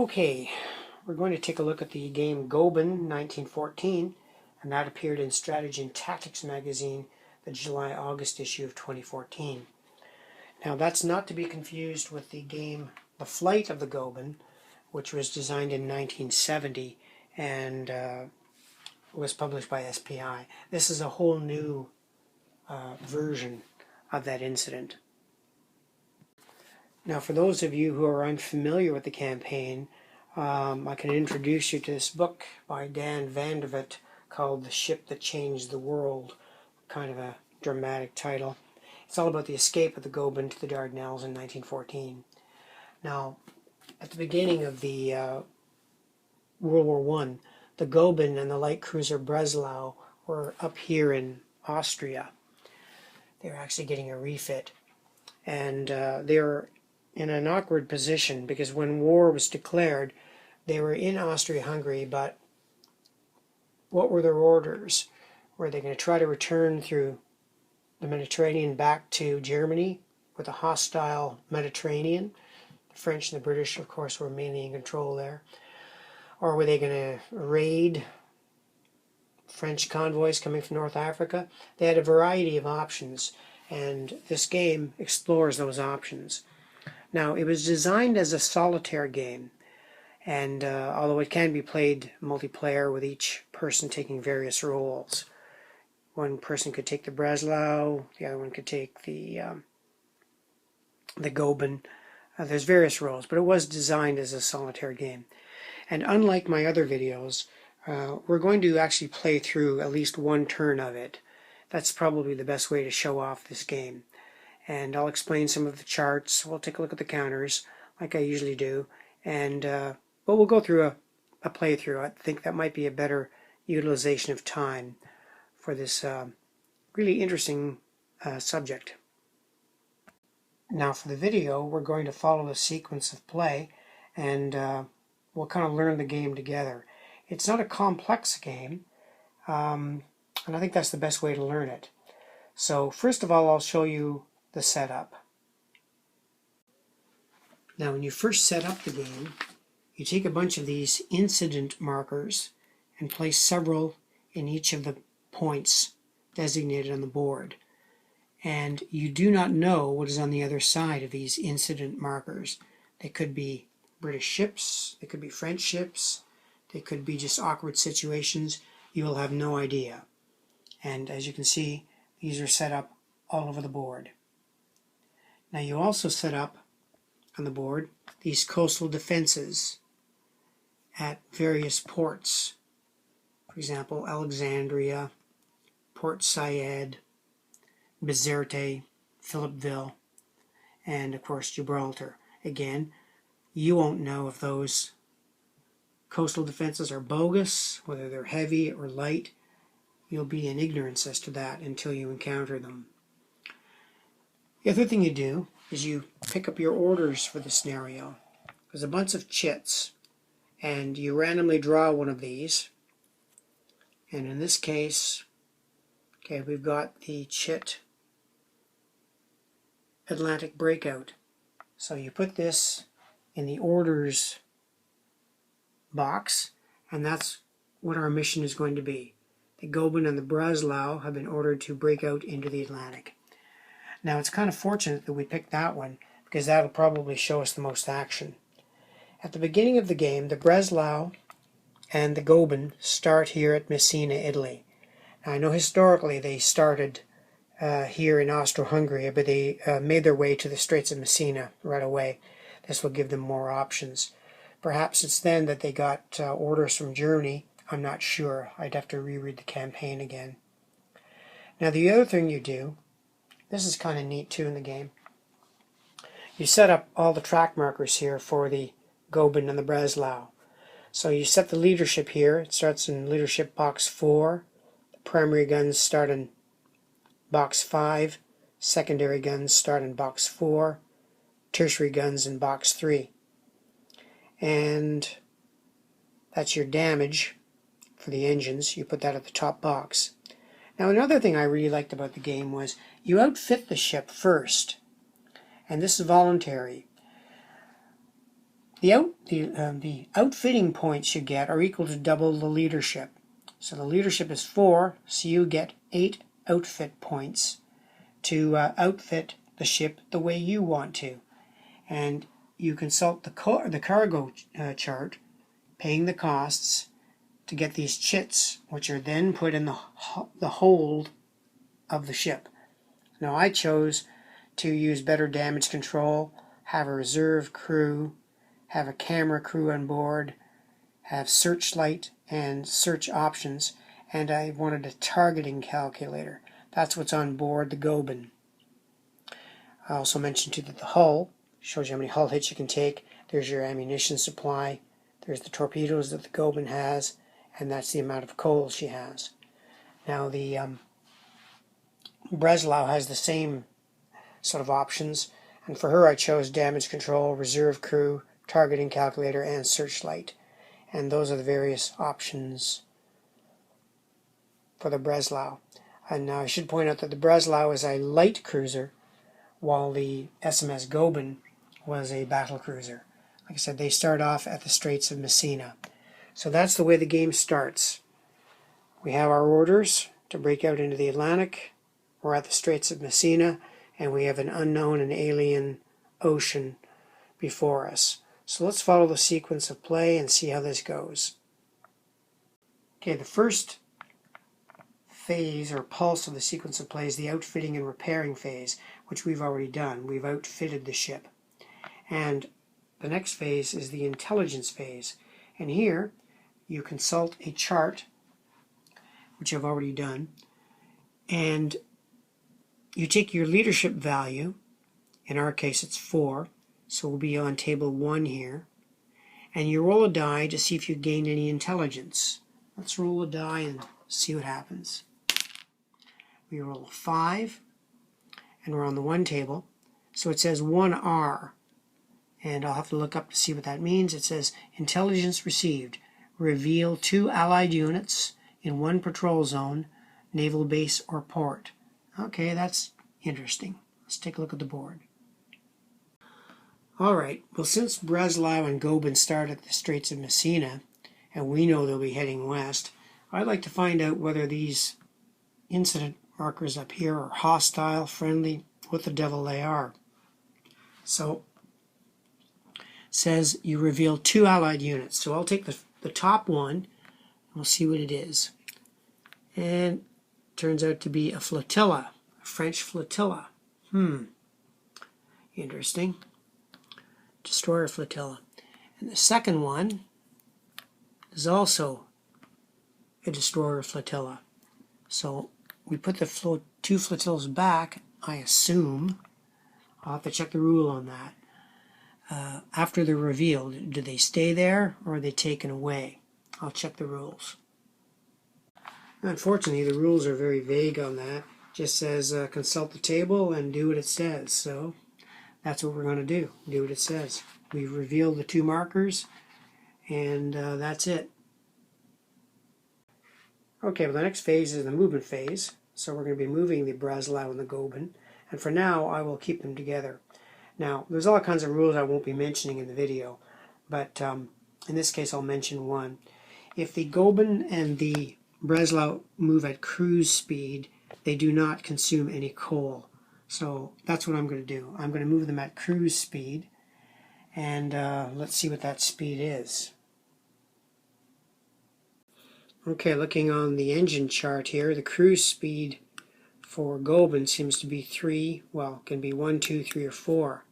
Okay, we're going to take a look at the game Goeben 1914, and that appeared in Strategy and Tactics magazine, the July-August issue of 2014. Now that's not to be confused with the game The Flight of the Goeben, which was designed in 1970 and was published by SPI. This is a whole new version of that incident. Now, for those of you who are unfamiliar with the campaign, I can introduce you to this book by Dan Vandervet called The Ship That Changed the World, kind of a dramatic title. It's all about the escape of the Goeben to the Dardanelles in 1914. Now, at the beginning of the World War I, the Goeben and the light cruiser Breslau were up here in Austria. They were actually getting a refit, and they were in an awkward position because when war was declared, they were in Austria-Hungary, but what were their orders? Were they going to try to return through the Mediterranean back to Germany with a hostile Mediterranean? The French and the British, of course, were mainly in control there. Or were they going to raid French convoys coming from North Africa? They had a variety of options, and this game explores those options. Now, it was designed as a solitaire game, and although it can be played multiplayer with each person taking various roles. One person could take the Breslau, the other one could take the Goeben. There's various roles, but it was designed as a solitaire game. And unlike my other videos, we're going to actually play through at least one turn of it. That's probably the best way to show off this game. And I'll explain some of the charts. We'll take a look at the counters, like I usually do. And but we'll go through a playthrough. I think that might be a better utilization of time for this really interesting subject. Now for the video, we're going to follow a sequence of play, and we'll kind of learn the game together. It's not a complex game, and I think that's the best way to learn it. So first of all, I'll show you the setup. Now when you first set up the game, you take a bunch of these incident markers and place several in each of the points designated on the board. And you do not know what is on the other side of these incident markers. They could be British ships, they could be French ships, they could be just awkward situations. You will have no idea. And as you can see, these are set up all over the board. Now you also set up on the board these coastal defenses at various ports. For example, Alexandria, Port Said, Bizerte, Philippeville, and of course Gibraltar. Again, you won't know if those coastal defenses are bogus, whether they're heavy or light. You'll be in ignorance as to that until you encounter them. The other thing you do is you pick up your orders for the scenario. There's a bunch of chits, and you randomly draw one of these. And in this case, okay, we've got the chit Atlantic Breakout. So you put this in the orders box, and that's what our mission is going to be. The Goeben and the Breslau have been ordered to break out into the Atlantic. Now it's kind of fortunate that we picked that one, because that'll probably show us the most action. At the beginning of the game, the Breslau and the Goeben start here at Messina, Italy. Now I know historically they started here in Austro-Hungary, but they made their way to the Straits of Messina right away. This will give them more options. Perhaps it's then that they got orders from Germany. I'm not sure. I'd have to reread the campaign again. Now the other thing you do, this is kind of neat too in the game. You set up all the track markers here for the Goeben and the Breslau. So you set the leadership here. It starts in leadership box 4. The primary guns start in box 5. Secondary guns start in box 4. Tertiary guns in box 3. And that's your damage for the engines. You put that at the top box. Now another thing I really liked about the game was you outfit the ship first, and this is voluntary. The outfitting points you get are equal to double the leadership. So the leadership is 4, so you get 8 outfit points to outfit the ship the way you want to. And you consult the cargo chart, paying the costs, to get these chits, which are then put in the hold of the ship. Now I chose to use better damage control, have a reserve crew, have a camera crew on board, have searchlight and search options, and I wanted a targeting calculator. That's what's on board the Goeben. I also mentioned too that the hull shows you how many hull hits you can take. There's your ammunition supply. There's the torpedoes that the Goeben has, and that's the amount of coal she has. Now the Breslau has the same sort of options, and for her I chose damage control, reserve crew, targeting calculator, and searchlight. And those are the various options for the Breslau. And now I should point out that the Breslau is a light cruiser, while the S.M.S. Goeben was a battle cruiser. Like I said, they start off at the Straits of Messina. So that's the way the game starts. We have our orders to break out into the Atlantic. We're at the Straits of Messina, and we have an unknown and alien ocean before us. So let's follow the sequence of play and see how this goes. Okay, the first phase or pulse of the sequence of play is the outfitting and repairing phase, which we've already done. We've outfitted the ship. And the next phase is the intelligence phase. And here you consult a chart, which I've already done, and you take your leadership value. In our case it's 4, so we'll be on table 1 here, and you roll a die to see if you gain any intelligence. Let's roll a die and see what happens. We roll a 5, and we're on the 1 table, so it says 1R, and I'll have to look up to see what that means. It says intelligence received, reveal 2 allied units in 1 patrol zone, naval base or port. Okay, that's interesting. Let's take a look at the board. Alright, well, since Breslau and Goeben start at the Straits of Messina, and we know they'll be heading west, I'd like to find out whether these incident markers up here are hostile, friendly, what the devil they are. So, it says you reveal 2 allied units. So I'll take the top one, and we'll see what it is. And it turns out to be a flotilla, a French flotilla. Interesting. Destroyer flotilla. And the second one is also a destroyer flotilla. So we put the 2 flotillas back, I assume. I'll have to check the rule on that. After they're revealed, do they stay there or are they taken away? I'll check the rules. Unfortunately, the rules are very vague on that. It just says consult the table and do what it says. So that's what we're going to do what it says. We've revealed the 2 markers, and that's it. Okay, well, the next phase is the movement phase. So we're going to be moving the Breslau and the Goeben, and for now I will keep them together. Now, there's all kinds of rules I won't be mentioning in the video, but in this case I'll mention one. If the Goeben and the Breslau move at cruise speed, they do not consume any coal. So that's what I'm going to do. I'm going to move them at cruise speed, and let's see what that speed is. Okay, looking on the engine chart here, the cruise speed for Goeben seems to be 3, well, it can be 1, 2, 3, or 4.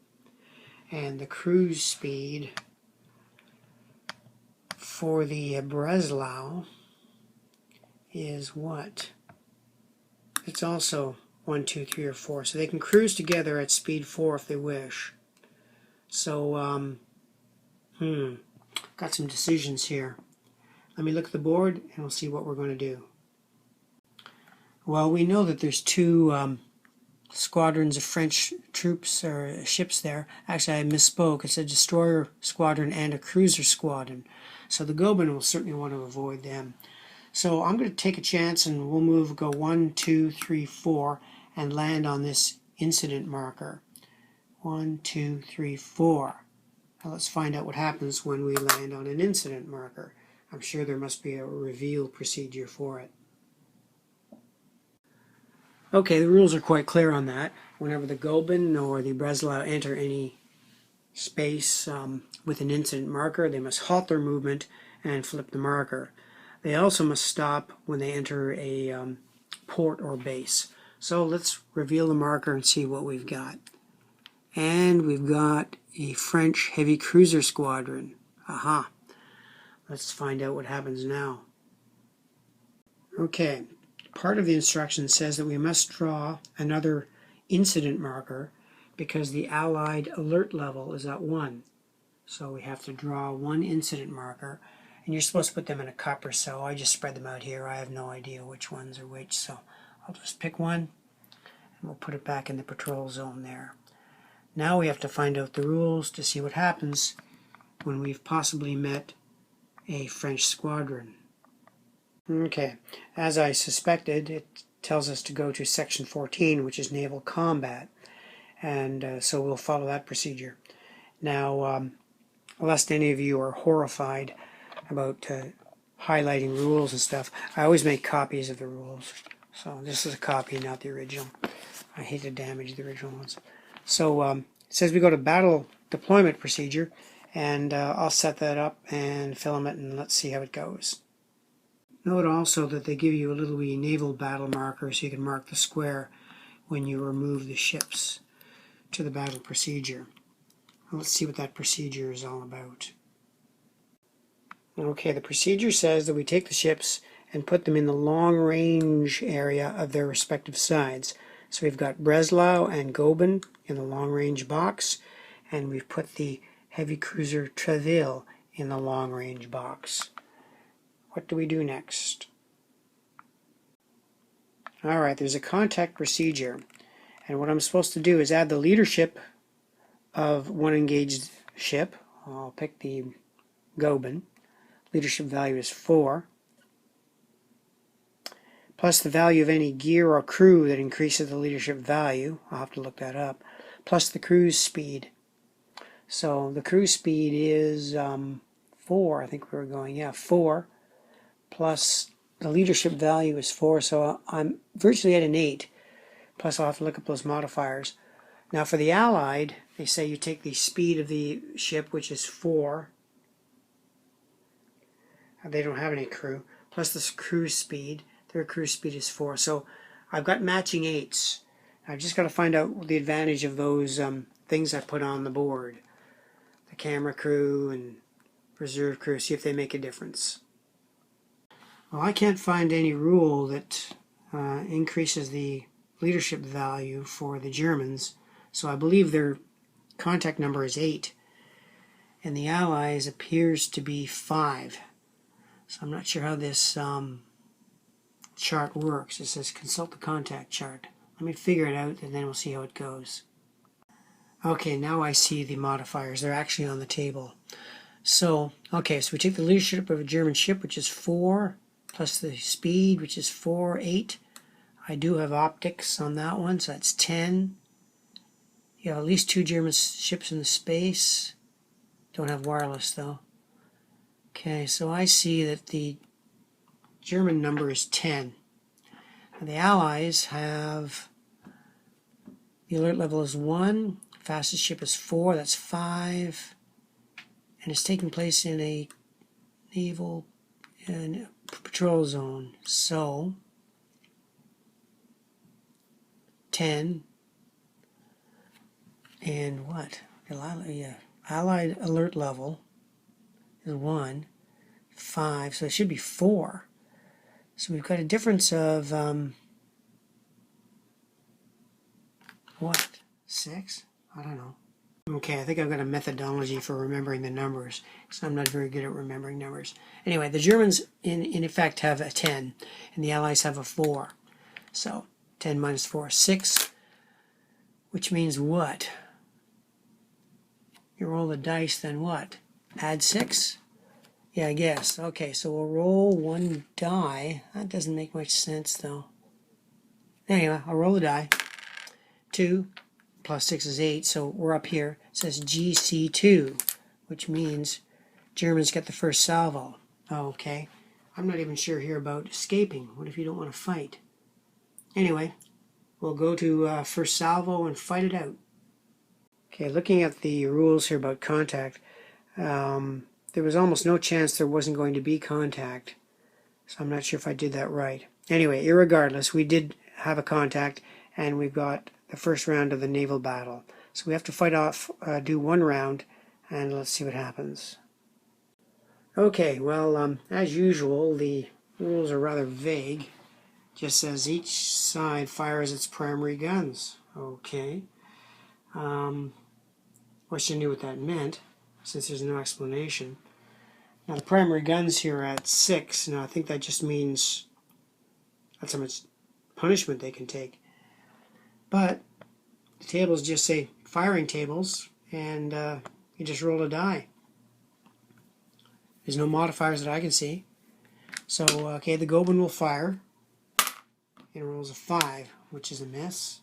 And the cruise speed for the Breslau is what? It's also 1, 2, 3, or 4. So they can cruise together at speed 4 if they wish. So, got some decisions here. Let me look at the board and we'll see what we're going to do. Well, we know that there's 2 squadrons of French troops or ships there. Actually, I misspoke. It's a destroyer squadron and a cruiser squadron. So the Goeben will certainly want to avoid them. So I'm going to take a chance and we'll go 1, 2, 3, 4 and land on this incident marker. 1, 2, 3, 4. Now let's find out what happens when we land on an incident marker. I'm sure there must be a reveal procedure for it. Okay, the rules are quite clear on that. Whenever the Goeben or the Breslau enter any space with an incident marker, they must halt their movement and flip the marker. They also must stop when they enter a port or base. So let's reveal the marker and see what we've got. And we've got a French heavy cruiser squadron. Aha! Let's find out what happens now. Okay, part of the instruction says that we must draw another incident marker because the Allied alert level is at 1. So we have to draw one incident marker, and you're supposed to put them in a cup or so. I just spread them out here. I have no idea which ones are which, so I'll just pick one, and we'll put it back in the patrol zone there. Now we have to find out the rules to see what happens when we've possibly met a French squadron. Okay, as I suspected, it tells us to go to section 14, which is naval combat, and so we'll follow that procedure. Now, lest any of you are horrified about highlighting rules and stuff, I always make copies of the rules. So this is a copy, not the original. I hate to damage the original ones. So it says we go to battle deployment procedure, and I'll set that up and film it, and let's see how it goes. Note also that they give you a little wee naval battle marker so you can mark the square when you remove the ships to the battle procedure. Let's see what that procedure is all about. Okay, the procedure says that we take the ships and put them in the long range area of their respective sides. So we've got Breslau and Goeben in the long range box, and we've put the heavy cruiser Naval in the long range box. What do we do next? Alright, there's a contact procedure, and what I'm supposed to do is add the leadership of one engaged ship. I'll pick the Goeben. Leadership value is 4, plus the value of any gear or crew that increases the leadership value. I'll have to look that up, plus the cruise speed. So the cruise speed is 4, I think we were going, yeah, 4, plus the leadership value is 4, so I'm virtually at an 8, plus I'll have to look up those modifiers. Now for the Allied, they say you take the speed of the ship, which is 4. They don't have any crew, plus the cruise speed. Their cruise speed is 4. So I've got matching 8s. I've just got to find out the advantage of those things I put on the board. The camera crew and reserve crew, see if they make a difference. Well, I can't find any rule that increases the leadership value for the Germans, so I believe their contact number is 8, and the Allies appears to be 5. So I'm not sure how this chart works. It says consult the contact chart. Let me figure it out, and then we'll see how it goes. Okay, now I see the modifiers. They're actually on the table. So, okay, so we take the leadership of a German ship, which is 4, plus the speed, which is 4, 8. I do have optics on that one, so that's 10. You have at least 2 German ships in the space. Don't have wireless, though. Okay, so I see that the German number is 10. And the Allies have, the alert level is 1, fastest ship is 4, that's 5, and it's taking place in a naval patrol zone. So 10 and what? The Allied alert level is 1, 5, so it should be 4. So we've got a difference of what? 6? I don't know. Okay, I think I've got a methodology for remembering the numbers, because I'm not very good at remembering numbers. Anyway, the Germans in effect have a 10, and the Allies have a 4. So 10 minus 4 is 6, which means what? You roll the dice, then what? Add 6? Yeah, I guess. Okay, so we'll roll 1 die. That doesn't make much sense, though. Anyway, I'll roll the die. 2 plus 6 is 8, so we're up here. It says GC2, which means Germans get the first salvo. Okay, I'm not even sure here about escaping. What if you don't want to fight? Anyway, we'll go to first salvo and fight it out. Okay, looking at the rules here about contact, there was almost no chance there wasn't going to be contact. So I'm not sure if I did that right. Anyway, irregardless, we did have a contact, and we've got the first round of the naval battle. So we have to fight off, do one round, and let's see what happens. Okay, well, as usual, the rules are rather vague. Just says each side fires its primary guns. Okay. Wish I knew what that meant, since there's no explanation. Now the primary guns here are at 6. Now I think that just means that's how much punishment they can take. But the tables just say firing tables, and you just roll a die. There's no modifiers that I can see. So, okay, the Goeben will fire. It rolls a 5, which is a miss.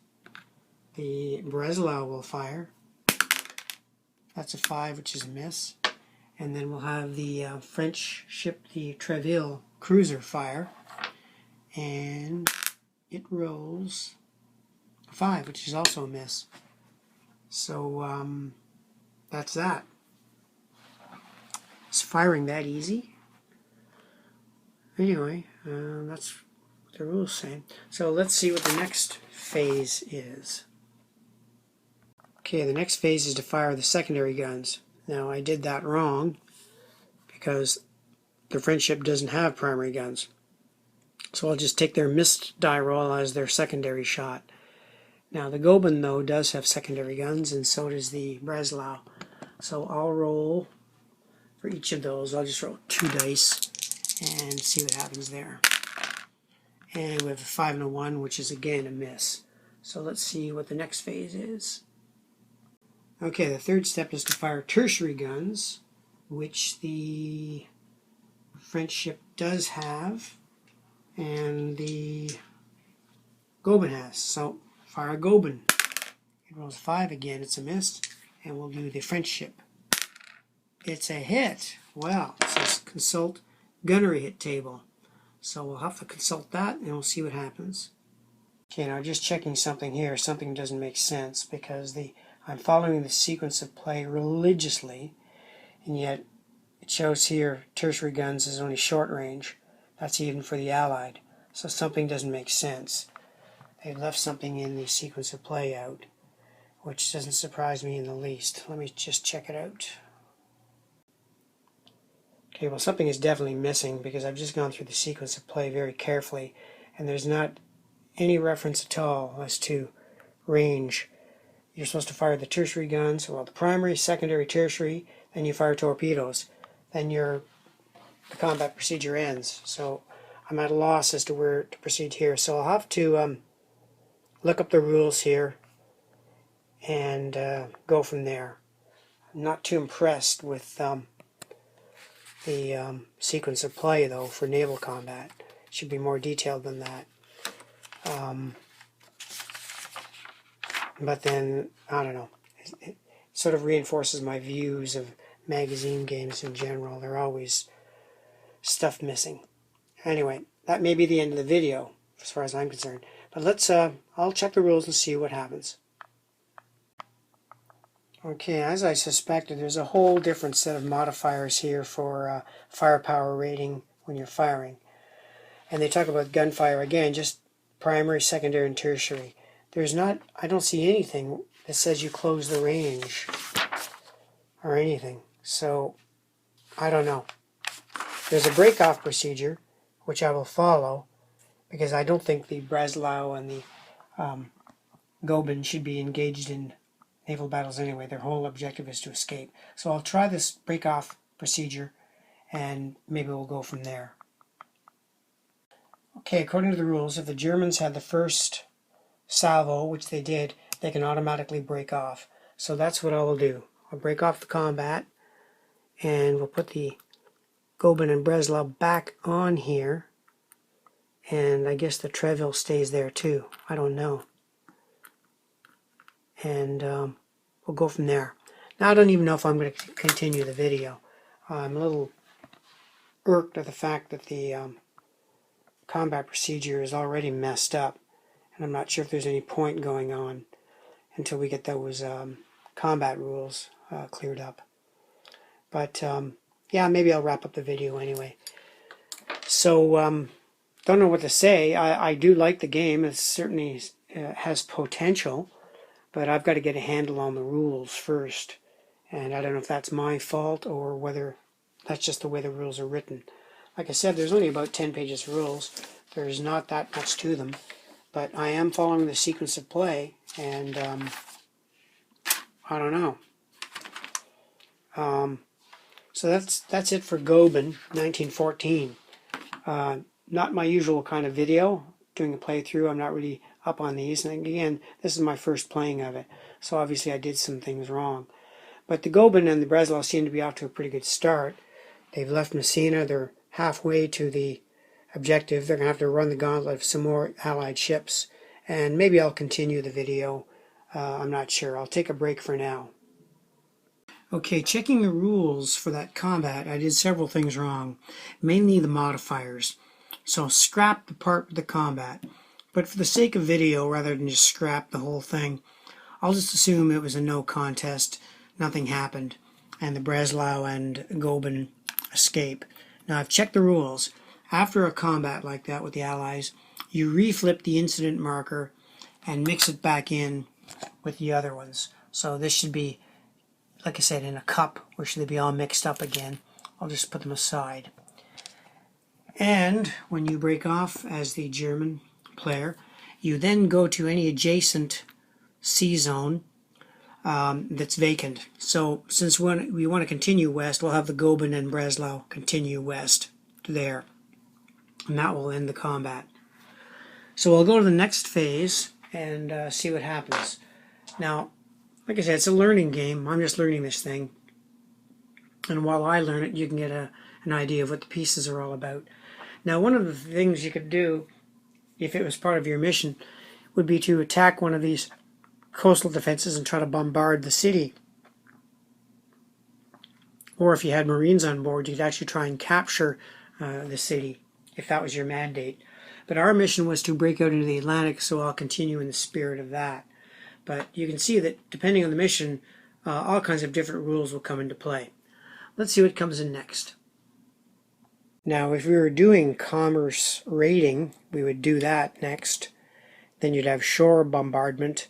The Breslau will fire. That's a 5, which is a miss. And then we'll have the French ship, the Naval cruiser, fire. And it rolls a 5, which is also a miss. So, that's that. Is firing that easy? Anyway, that's what the rules say. So let's see what the next phase is. Okay, the next phase is to fire the secondary guns. Now I did that wrong because the French ship doesn't have primary guns. So I'll just take their missed die roll as their secondary shot. Now the Goeben, though, does have secondary guns, and so does the Breslau. So I'll roll for each of those. I'll just roll 2 dice and see what happens there. And we have a 5 and a 1, which is again a miss. So let's see what the next phase is. Okay, the third step is to fire tertiary guns, which the French ship does have, and the Goeben has. So fire a Goeben. It rolls a 5 again, it's a miss, and we'll do the French ship. It's a hit. Well, it says consult gunnery hit table. So we'll have to consult that, and we'll see what happens. Okay, now just checking something here. Something doesn't make sense because I'm following the sequence of play religiously, and yet it shows here tertiary guns is only short range. That's even for the Allied. So something doesn't make sense. They left something in the sequence of play out, which doesn't surprise me in the least. Let me just check it out. Okay, well, something is definitely missing because I've just gone through the sequence of play very carefully, and there's not any reference at all as to range. You're supposed to fire the tertiary guns, well, the primary, secondary, tertiary, then you fire torpedoes. Then the combat procedure ends. So I'm at a loss as to where to proceed here. So I'll have to look up the rules here and go from there. I'm not too impressed with the sequence of play, though, for naval combat. It should be more detailed than that. But then, I don't know, it sort of reinforces my views of magazine games in general. They're always stuff missing. Anyway, that may be the end of the video, as far as I'm concerned. But let's, I'll check the rules and see what happens. Okay, as I suspected, there's a whole different set of modifiers here for firepower rating when you're firing. And they talk about gunfire again, just primary, secondary, and tertiary. There's not, I don't see anything that says you close the range or anything. So, I don't know. There's a break-off procedure, which I will follow, because I don't think the Breslau and the Goeben should be engaged in naval battles anyway. Their whole objective is to escape. So I'll try this break-off procedure, and maybe we'll go from there. Okay, according to the rules, if the Germans had the first salvo, which they did, they can automatically break off. So that's what I will do. I'll break off the combat, and we'll put the Goeben and Breslau back on here, and I guess the Naval stays there too. I don't know. And we'll go from there. Now I don't even know if I'm going to continue the video. I'm a little irked at the fact that the combat procedure is already messed up, and I'm not sure if there's any point going on until we get those combat rules cleared up. But yeah, maybe I'll wrap up the video anyway. So don't know what to say. I do like the game. It certainly has potential, but I've got to get a handle on the rules first. And I don't know if that's my fault or whether that's just the way the rules are written. Like I said, there's only about 10 pages of rules. There's not that much to them. But I am following the sequence of play, and I don't know. So that's it for Goeben, 1914. Not my usual kind of video, doing a playthrough. I'm not really up on these. And again, this is my first playing of it. So obviously I did some things wrong. But the Goeben and the Breslau seem to be off to a pretty good start. They've left Messina. They're halfway to the objective. They're going to have to run the gauntlet of some more Allied ships. And maybe I'll continue the video. I'm not sure. I'll take a break for now. Okay, checking the rules for that combat, I did several things wrong. Mainly the modifiers. So scrap the part with the combat. But for the sake of video, rather than just scrap the whole thing, I'll just assume it was a no contest. Nothing happened, and the Breslau and Goeben escape. Now I've checked the rules. After a combat like that with the Allies, you reflip the incident marker and mix it back in with the other ones. So this should be, like I said, in a cup, or should they be all mixed up again? I'll just put them aside. And when you break off as the German player, you then go to any adjacent sea zone that's vacant. So since we want to continue west, we'll have the Goeben and Breslau continue west to there. And that will end the combat. So we'll go to the next phase and see what happens. Now, like I said, it's a learning game. I'm just learning this thing. And while I learn it, you can get an idea of what the pieces are all about. Now, one of the things you could do, if it was part of your mission, would be to attack one of these coastal defenses and try to bombard the city. Or if you had Marines on board, you could actually try and capture the city, if that was your mandate. But our mission was to break out into the Atlantic, so I'll continue in the spirit of that. But you can see that depending on the mission, all kinds of different rules will come into play. Let's see what comes in next. Now, if we were doing commerce raiding, we would do that next. Then you'd have shore bombardment.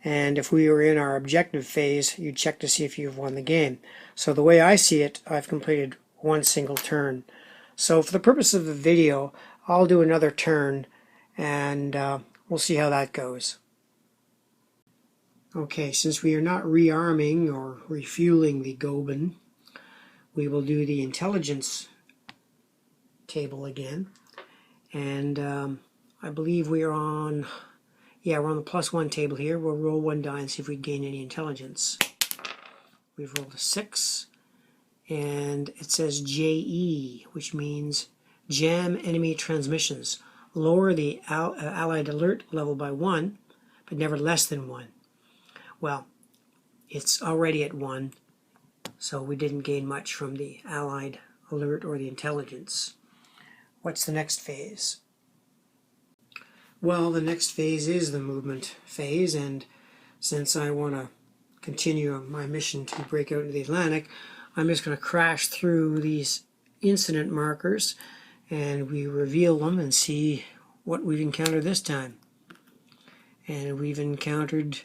And if we were in our objective phase, you'd check to see if you've won the game. So the way I see it, I've completed one single turn. So for the purpose of the video, I'll do another turn, and we'll see how that goes. Okay, since we are not rearming or refueling the Goeben, we will do the intelligence table again. And I believe we're on... Yeah, we're on the +1 table here. We'll roll one die and see if we gain any intelligence. We've rolled a 6, and it says JE, which means jam enemy transmissions. Lower the Allied alert level by 1, but never less than 1. Well, it's already at 1, so we didn't gain much from the Allied alert or the intelligence. What's the next phase? Well, the next phase is the movement phase, and since I want to continue my mission to break out into the Atlantic, I'm just going to crash through these incident markers, and we reveal them and see what we've encountered this time. And we've encountered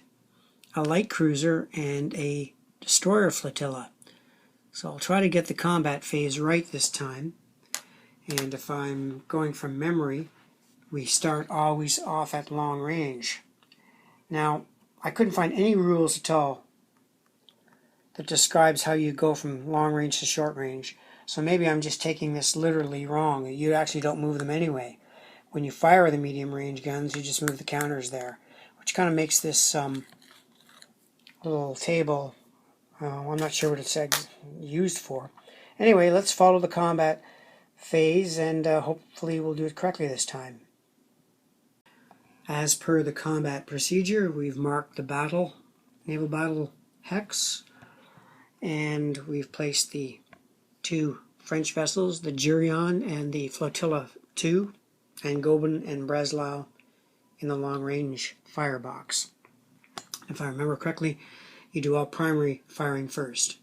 a light cruiser and a destroyer flotilla. So I'll try to get the combat phase right this time, and if I'm going from memory, we start always off at long range. Now, I couldn't find any rules at all that describes how you go from long range to short range. So maybe I'm just taking this literally wrong. You actually don't move them anyway. When you fire the medium range guns, you just move the counters there, which kind of makes this little table, I'm not sure what it's used for. Anyway, let's follow the combat phase, and hopefully we'll do it correctly this time. As per the combat procedure, we've marked the naval battle hex. And we've placed the two French vessels, the Gurion and the Flotilla II, and Goeben and Breslau in the long-range firebox. If I remember correctly, you do all primary firing first.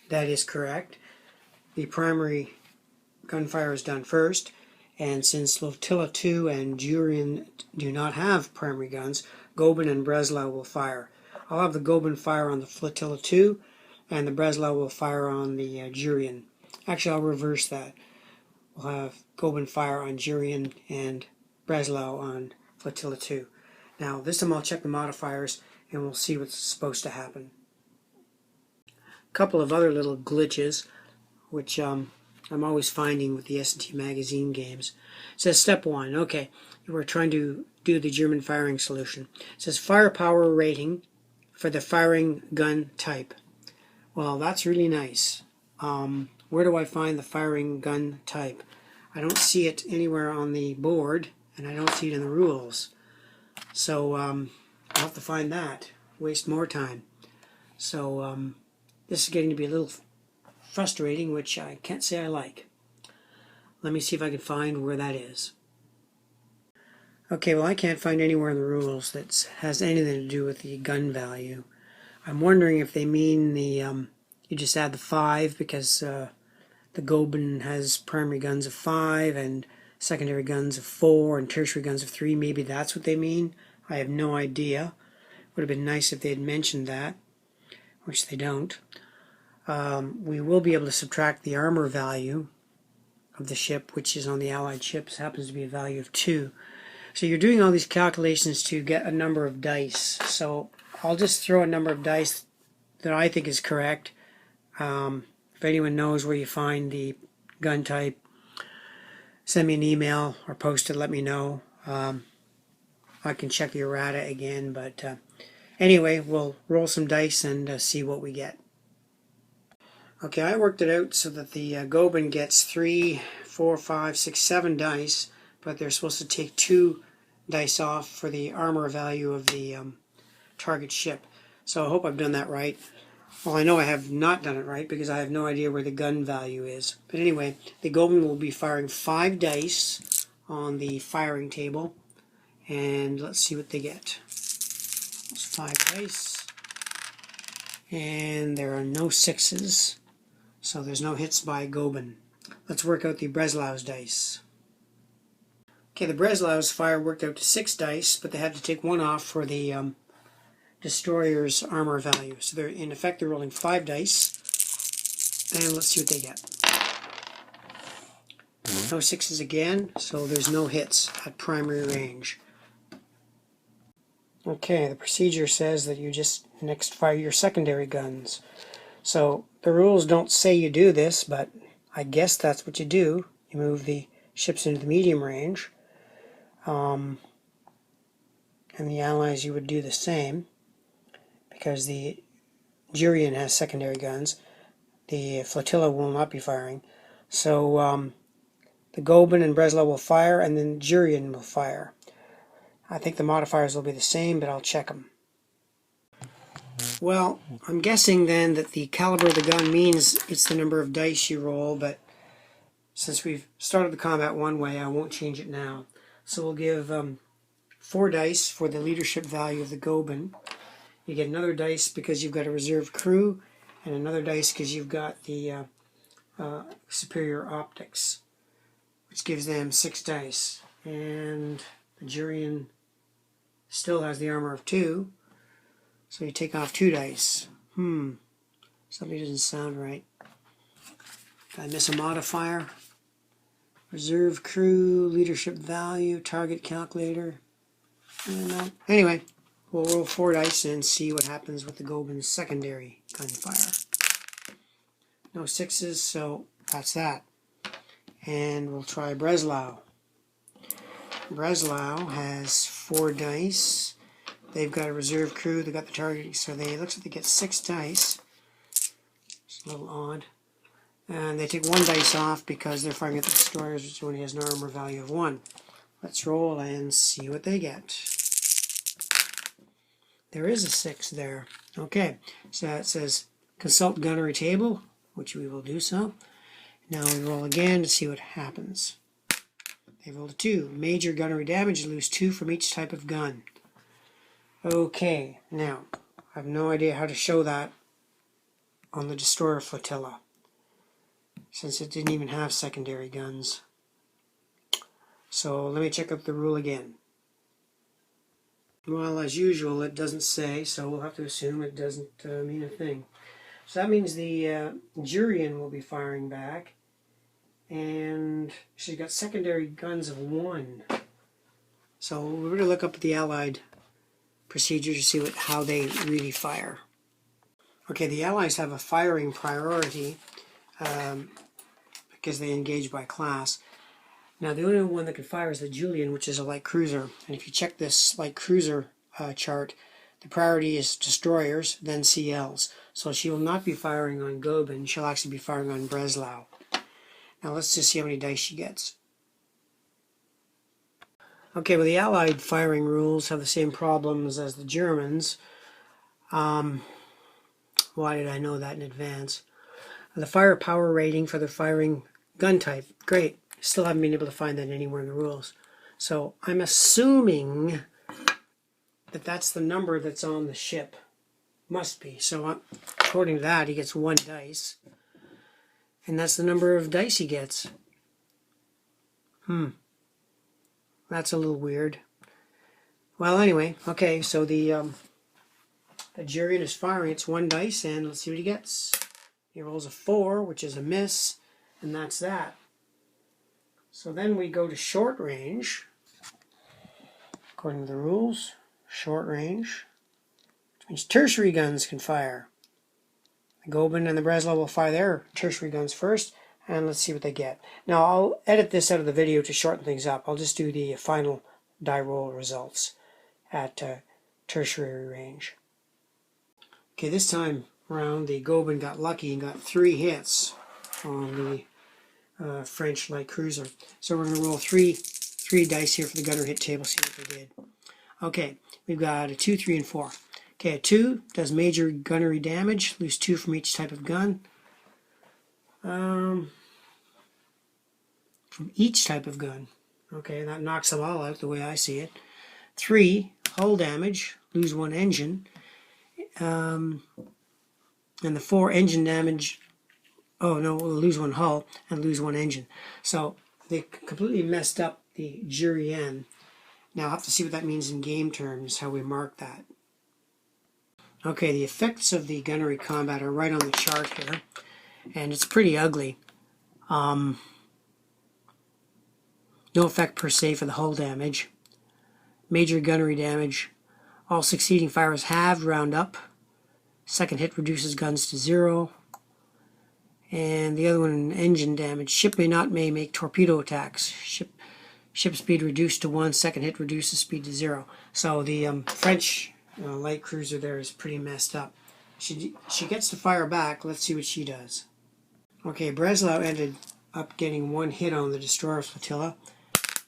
That is correct. The primary gunfire is done first, and since Flotilla II and Gurion do not have primary guns, Goeben and Breslau will fire. I'll have the Goeben fire on the Flotilla II, and the Breslau will fire on the Gurion. Actually, I'll reverse that. We'll have Goeben fire on Gurion and Breslau on Flotilla II. Now, this time I'll check the modifiers, and we'll see what's supposed to happen. A couple of other little glitches, which I'm always finding with the S&T magazine games. It says step 1. Okay, we're trying to do the German firing solution. It says firepower rating for the firing gun type. Well, that's really nice. Where do I find the firing gun type? I don't see it anywhere on the board, and I don't see it in the rules. So I'll have to find that. Waste more time. So this is getting to be a little frustrating, which I can't say I like. Let me see if I can find where that is. Okay, well, I can't find anywhere in the rules that has anything to do with the gun value. I'm wondering if they mean the you just add the 5 because the Goeben has primary guns of 5 and secondary guns of 4 and tertiary guns of 3. Maybe that's what they mean. I have no idea. Would have been nice if they had mentioned that, which they don't. We will be able to subtract the armor value of the ship, which is on the Allied ships, happens to be a value of 2. So you're doing all these calculations to get a number of dice. So I'll just throw a number of dice that I think is correct. If anyone knows where you find the gun type, send me an email or post it, let me know. I can check the errata again, but anyway, we'll roll some dice and see what we get. Okay, I worked it out so that the Goeben gets 3, 4, 5, 6, 7 dice, but they're supposed to take 2 dice off for the armor value of the target ship. So I hope I've done that right. Well, I know I have not done it right because I have no idea where the gun value is. But anyway, the Goeben will be firing 5 dice on the firing table, and let's see what they get. That's 5 dice, and there are no 6s, so there's no hits by Goeben. Let's work out the Breslau's dice. Okay, the Breslau's fire worked out to 6 dice, but they had to take 1 off for the destroyer's armor value. So they're in effect they're rolling 5 dice, and let's see what they get. No 6s again, so there's no hits at primary range. Okay, the procedure says that you just next fire your secondary guns. So the rules don't say you do this, but I guess that's what you do. You move the ships into the medium range, and the Allies you would do the same, because the Gurion has secondary guns. The flotilla will not be firing. So the Goeben and Breslau will fire, and then Gurion will fire. I think the modifiers will be the same, but I'll check them. Well, I'm guessing then that the caliber of the gun means it's the number of dice you roll, but since we've started the combat one way, I won't change it now. So we'll give 4 dice for the leadership value of the Goeben. You get another dice because you've got a reserve crew, and another dice because you've got the superior optics, which gives them 6 dice. And the Gurion still has the armor of 2, so you take off 2 dice. Something doesn't sound right. Did I miss a modifier? Reserve crew, leadership value, target calculator. No. Anyway, we'll roll 4 dice and see what happens with the Goeben's secondary gunfire. No 6s, so that's that. And we'll try Breslau. Breslau has 4 dice. They've got a reserve crew. They've got the target, so it looks like they get 6 dice. It's a little odd. And they take 1 dice off because they're firing at the destroyers, which only has an armor value of 1. Let's roll and see what they get. There is a 6 there. Okay, so it says consult gunnery table, which we will do so. Now we roll again to see what happens. They rolled a 2. Major gunnery damage, lose 2 from each type of gun. Okay, now, I have no idea how to show that on the destroyer flotilla, since it didn't even have secondary guns. So let me check out the rule again. Well, as usual, it doesn't say, so we'll have to assume it doesn't mean a thing. So that means the Jurian will be firing back, and she's got secondary guns of 1. So we're going to look up at the Allied procedure to see how they really fire. Okay, the Allies have a firing priority because they engage by class. Now, the only one that can fire is the Julian, which is a light cruiser. And if you check this light cruiser chart, the priority is destroyers, then CLs. So she will not be firing on Goeben. She'll actually be firing on Breslau. Now, let's just see how many dice she gets. Okay, well, the Allied firing rules have the same problems as the Germans. Why did I know that in advance? The firepower rating for the firing gun type. Great. Still haven't been able to find that anywhere in the rules. So I'm assuming that that's the number that's on the ship. Must be. So according to that, he gets 1 dice. And that's the number of dice he gets. That's a little weird. Well, anyway, okay, so the Jurian is firing. It's 1 dice, and let's see what he gets. He rolls a 4, which is a miss, and that's that. So then we go to short range. According to the rules, short range, which means tertiary guns can fire. The Goeben and the Breslau will fire their tertiary guns first, and let's see what they get. Now, I'll edit this out of the video to shorten things up. I'll just do the final die roll results at tertiary range. Okay, this time around, the Goeben got lucky and got 3 hits on the French light cruiser. So we're going to roll three dice here for the gunner hit table, see what they did. Okay, we've got a 2, 3, and 4. Okay, a 2 does major gunnery damage, lose 2 from each type of gun. From each type of gun. Okay, that knocks them all out the way I see it. 3, hull damage, lose 1 engine. And the 4, engine damage. Oh no, we'll lose 1 hull and lose 1 engine. So they completely messed up the Jurian. Now I'll have to see what that means in game terms, how we mark that. Okay, the effects of the gunnery combat are right on the chart here, and it's pretty ugly. No effect per se for the hull damage. Major gunnery damage. All succeeding fires halved, round up. Second hit reduces guns to 0. And the other one, engine damage. Ship may make torpedo attacks. Ship speed reduced to 1. Second hit reduces speed to 0. So the French light cruiser there is pretty messed up. She gets to fire back. Let's see what she does. Okay, Breslau ended up getting 1 hit on the destroyer flotilla.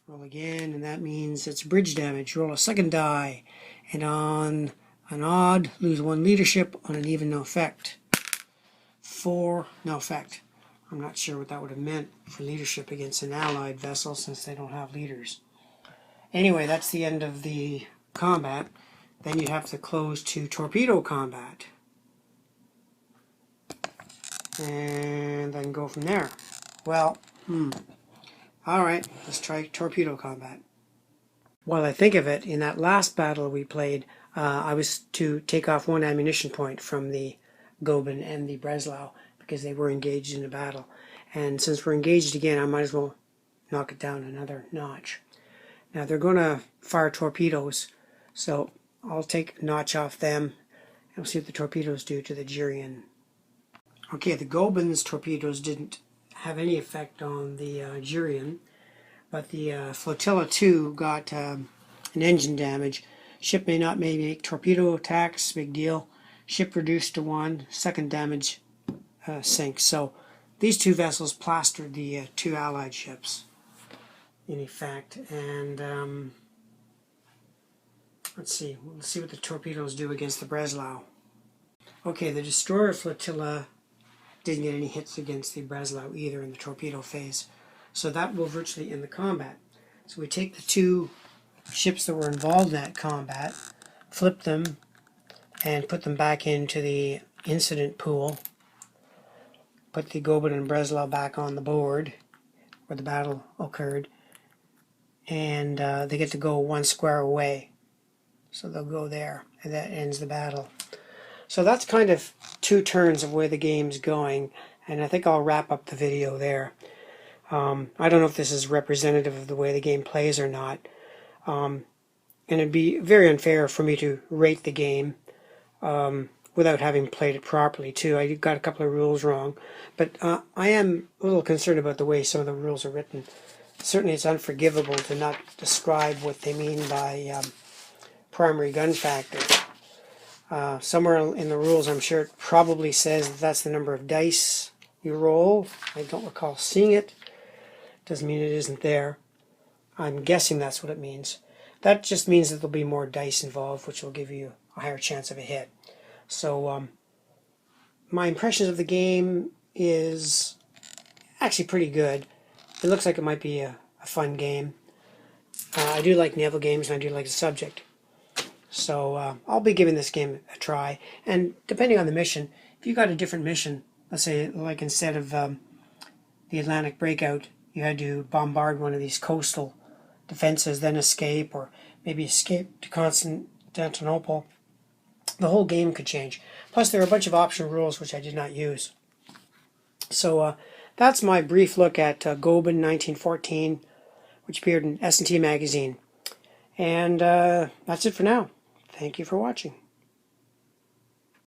Roll again, and that means it's bridge damage. Roll a second die, and on an odd, lose 1 leadership. On an even, no effect. 4, no effect. I'm not sure what that would have meant for leadership against an Allied vessel, since they don't have leaders. Anyway, that's the end of the combat. Then you have to close to torpedo combat. And then go from there. Well, alright, let's try torpedo combat. While I think of it, in that last battle we played, I was to take off 1 ammunition point from the Goeben and the Breslau because they were engaged in a battle. And since we're engaged again, I might as well knock it down another notch. Now they're going to fire torpedoes, so I'll take a notch off them and we'll see what the torpedoes do to the Jurian. Okay, the Goeben's torpedoes didn't have any effect on the Jurian, but the Flotilla 2 got an engine damage. Ship may not make torpedo attacks, big deal. Ship reduced to 1, second damage sinks. So these 2 vessels plastered the 2 Allied ships, in effect. And let's see what the torpedoes do against the Breslau. Okay, the destroyer flotilla didn't get any hits against the Breslau either in the torpedo phase. So that will virtually end the combat. So we take the two ships that were involved in that combat, flip them, and put them back into the incident pool. Put the Goeben and Breslau back on the board where the battle occurred. And they get to go one square away. So they'll go there, and that ends the battle. So that's kind of 2 turns of where the game's going, and I think I'll wrap up the video there. I don't know if this is representative of the way the game plays or not, and it'd be very unfair for me to rate the game without having played it properly too. I got a couple of rules wrong, but I am a little concerned about the way some of the rules are written. Certainly it's unforgivable to not describe what they mean by primary gun factor. Somewhere in the rules, I'm sure it probably says that's the number of dice you roll. I don't recall seeing it. Doesn't mean it isn't there. I'm guessing that's what it means. That just means that there'll be more dice involved, which will give you a higher chance of a hit. So my impressions of the game is actually pretty good. It looks like it might be a fun game. I do like naval games, and I do like the subject. So I'll be giving this game a try. And depending on the mission, if you got a different mission, let's say like instead of the Atlantic breakout, you had to bombard one of these coastal defenses, then escape, or maybe escape to Constantinople, the whole game could change. Plus there are a bunch of optional rules which I did not use. So that's my brief look at Goeben 1914, which appeared in S&T magazine. And that's it for now. Thank you for watching.